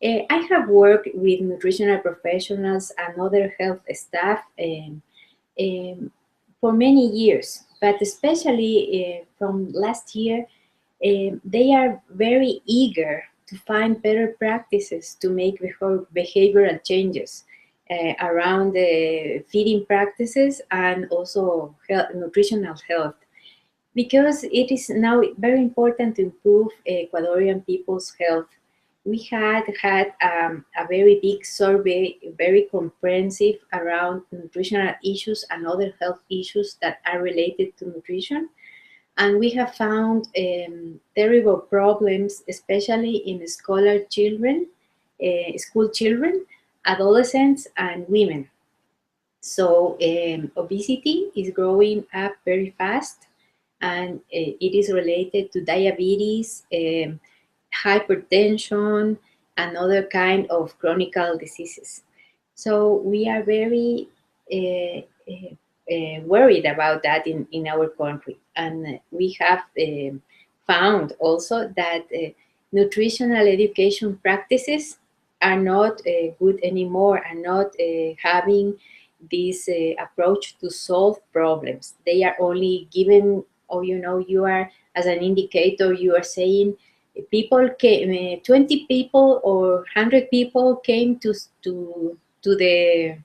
I have worked with nutritional professionals and other health staff um, for many years, but especially from last year, they are very eager to find better practices to make behavioral changes around the feeding practices and also nutritional health, because it is now very important to improve Ecuadorian people's health. We had a very big survey, very comprehensive around nutritional issues and other health issues that are related to nutrition. And we have found terrible problems, especially in school children, adolescents, and women. So obesity is growing up very fast, and it is related to diabetes, hypertension, and other kind of chronic diseases. So we are very worried about that in our country, and we have found also that nutritional education practices are not good anymore, and not having this approach to solve problems. They are only given, or you are, as an indicator, you are saying people came, 20 people or 100 people came to the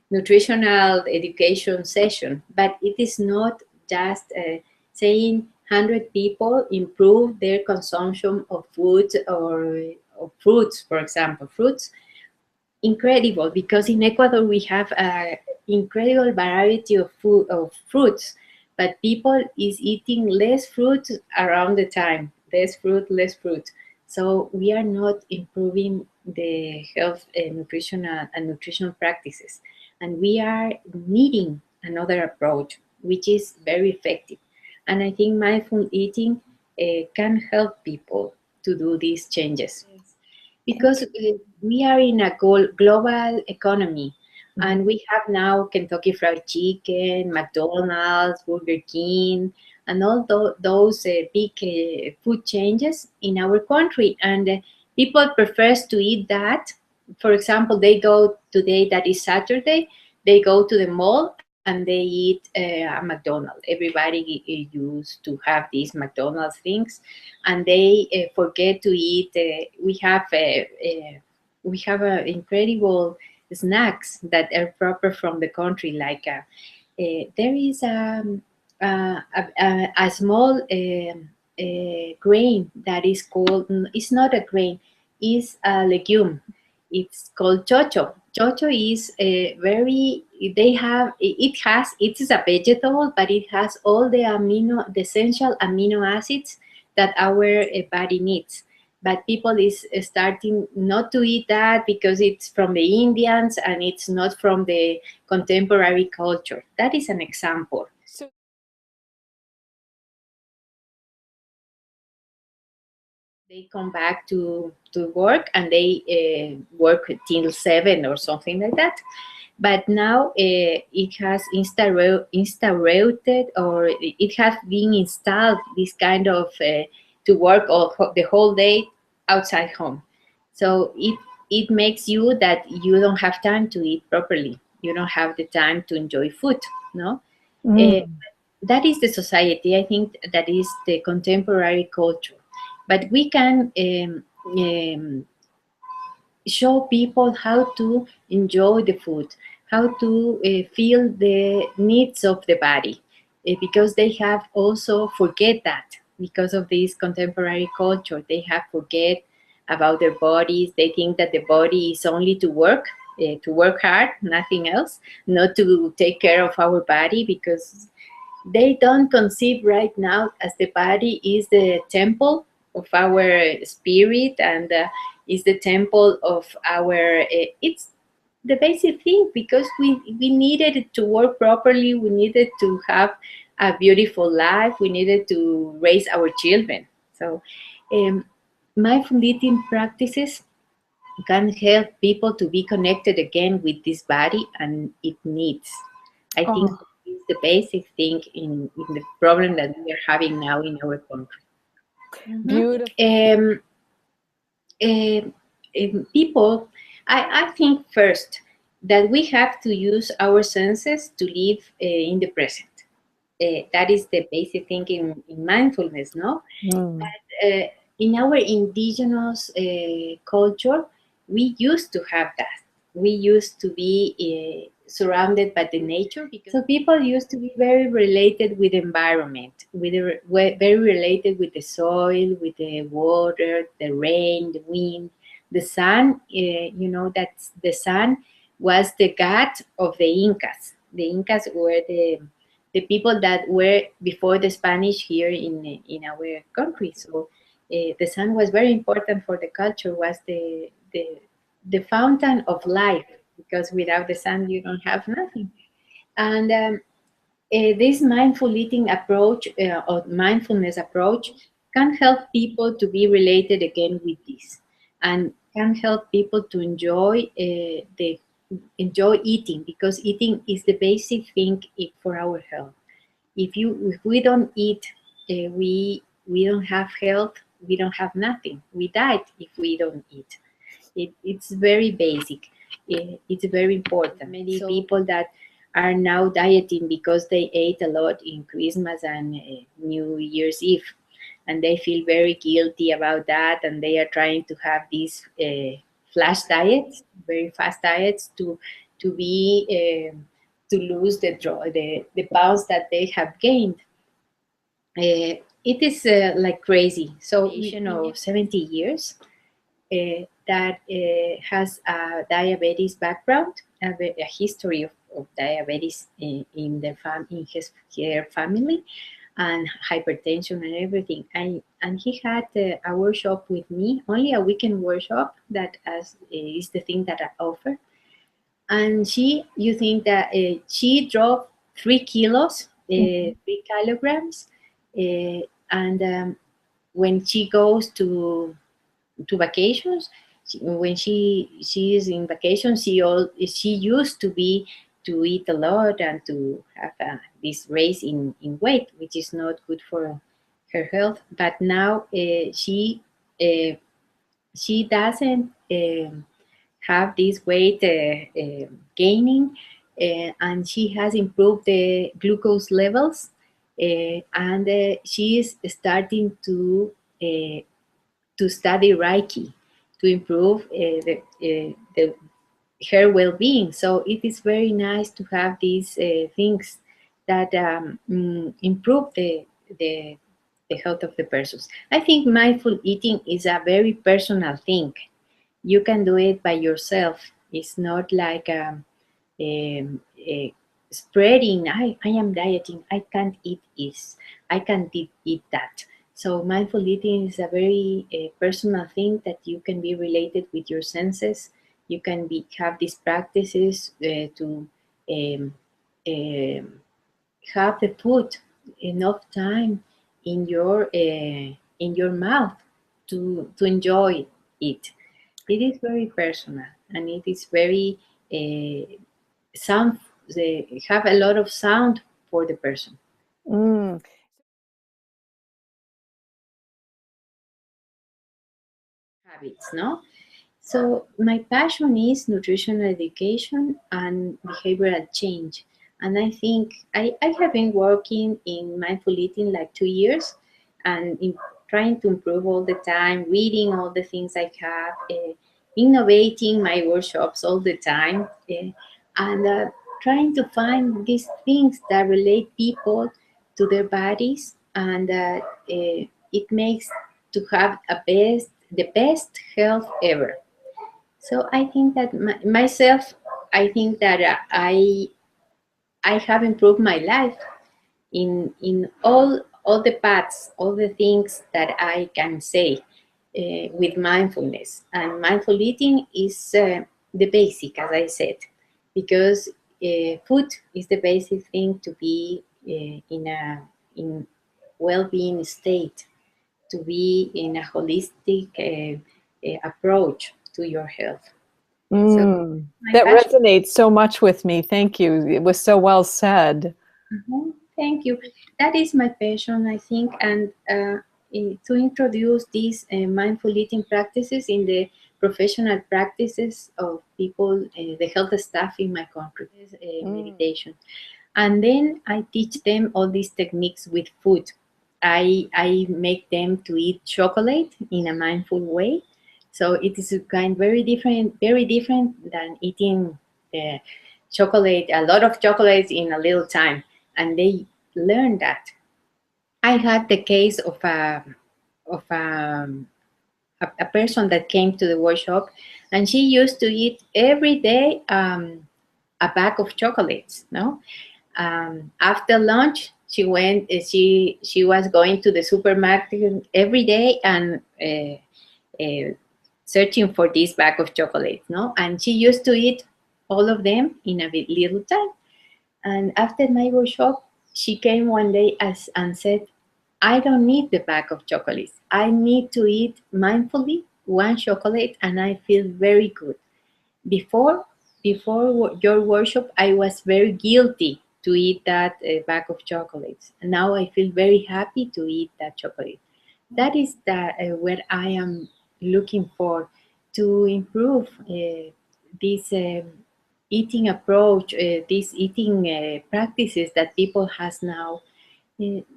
nutritional education session, but it is not just saying 100 people improve their consumption of food or fruits, for example. Fruits, incredible, because in Ecuador we have a incredible variety of food of fruits, but people is eating less fruit around the time, less fruit. So we are not improving the health and nutrition practices, and we are needing another approach which is very effective. And I think mindful eating can help people to do these changes, because we are in a global economy, and we have now Kentucky Fried Chicken, McDonald's, Burger King, and all those big food changes in our country. And people prefers to eat that. For example, they go today, that is Saturday, they go to the mall and they eat a McDonald's. Everybody used to have these McDonald's things, and they forget to eat. We have incredible snacks that are proper from the country. Like there is a small grain that is called. It's not a grain. It's a legume. It's called chocho. Chocho is a very. They have. It is a vegetable, but it has all the essential amino acids that our body needs. But people is starting not to eat that because it's from the Indians and it's not from the contemporary culture. That is an example. So They come back to work, and they work till 7 or something like that. But now it has instaurated, or it has been installed, this kind of to work the whole day outside home. So it makes you that you don't have time to eat properly. You don't have the time to enjoy food. No. Uh, that is the society. I think that is the contemporary culture. But we can show people how to enjoy the food, how to feel the needs of the body, because they have also forget that because of this contemporary culture. They have forget about their bodies. They think that the body is only to work hard, nothing else, not to take care of our body, because they don't conceive right now as the body is the temple of our spirit, and is the temple of our it's the basic thing, because we needed it to work properly. We needed to have a beautiful life. We needed to raise our children. So um, mindful eating practices can help people to be connected again with this body and its needs. I think oh, it's the basic thing in the problem that we are having now in our country. Mhm. beautiful. Um, uh, people, I think first that we have to use our senses to live in the present. That is the basic thing in mindfulness, no? Mm. But in our indigenous culture, we used to have that. We used to be surrounded by the nature, because so people used to be very related with the environment, very related with the soil, with the water, the rain, the wind, the sun. You know that the sun was the god of the Incas. The Incas were the people that were before the Spanish here in our country. So the sun was very important for the culture. Was the fountain of life, because without the sun you don't have nothing. And this mindful eating approach or mindfulness approach can help people to be related again with this, and can help people to enjoy eating, because eating is the basic thing for our health. If we don't eat, we don't have health. We don't have nothing. We died if we don't eat. It's very basic. It's very important. Many people that are now dieting because they ate a lot in Christmas and New Year's Eve, and they feel very guilty about that, and they are trying to have these flash diets, very fast diets, to be to lose the pounds that they have gained. It is like crazy. So, 70 years that has a diabetes background, a history of diabetes in her family, and hypertension and everything. And he had a workshop with me, only a weekend workshop, that is the thing that I offer. And you think that she dropped 3 kilos, 3 kilograms, and when she goes to vacations, when she is in vacation, she used to eat a lot and to have this raise in weight, which is not good for her health. But now she doesn't have this weight gaining, and she has improved the glucose levels, and she is starting to study Reiki to improve her well-being. So it is very nice to have these things that improve the health of the persons. I think mindful eating is a very personal thing. You can do it by yourself. It's not like spreading, I am dieting, I can't eat this, I can't eat that. So mindful eating is a very personal thing that you can be related with your senses. You can have these practices to um, um, have the food enough time in your mouth to enjoy it. It is very personal, and it is very sound. They have a lot of sound for the person. Mm. Habits, no? So my passion is nutritional education and behavioral change. And I think I have been working in mindful eating like 2 years, and trying to improve all the time, reading all the things I have, innovating my workshops all the time, and trying to find these things that relate people to their bodies, and it makes to have the best health ever. So I think that myself, I think that I have improved my life in all the paths, all the things that I can say with mindfulness. And mindful eating is the basic, as I said, because food is the basic thing to be in well-being state, to be in a holistic approach to your health. So my That passion. resonates so much with me. Thank you. It was so well said. Thank you. That is my passion, I think, and to introduce these mindful eating practices in the professional practices of people, the health staff in my country, meditation. And then I teach them all these techniques with food. I make them to eat chocolate in a mindful way. So it is very different than eating chocolate, a lot of chocolates in a little time. And they learn that. I had the case of of a, a person that came to the workshop, and she used to eat every day a bag of chocolates. No, after lunch, she went. She was going to the supermarket every day and searching for this bag of chocolates. No, and she used to eat all of them in a little time. And after my workshop, she came one day and said, I don't need the bag of chocolates. I need to eat mindfully one chocolate and I feel very good. Before your workshop, I was very guilty to eat that bag of chocolates. And now I feel very happy to eat that chocolate. That is what I am looking for to improve this eating approach, these eating practices that people has now.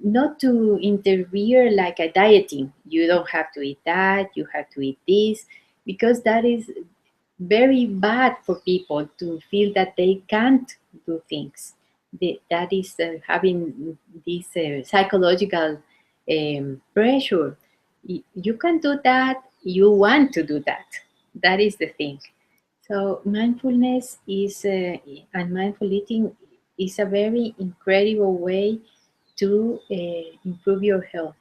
Not to interfere like a dieting. You don't have to eat that. You have to eat this, because that is very bad for people to feel that they can't do things. That is having this psychological pressure. You can do that. You want to do that. That is the thing. So mindfulness is and mindful eating is a very incredible way to improve your health.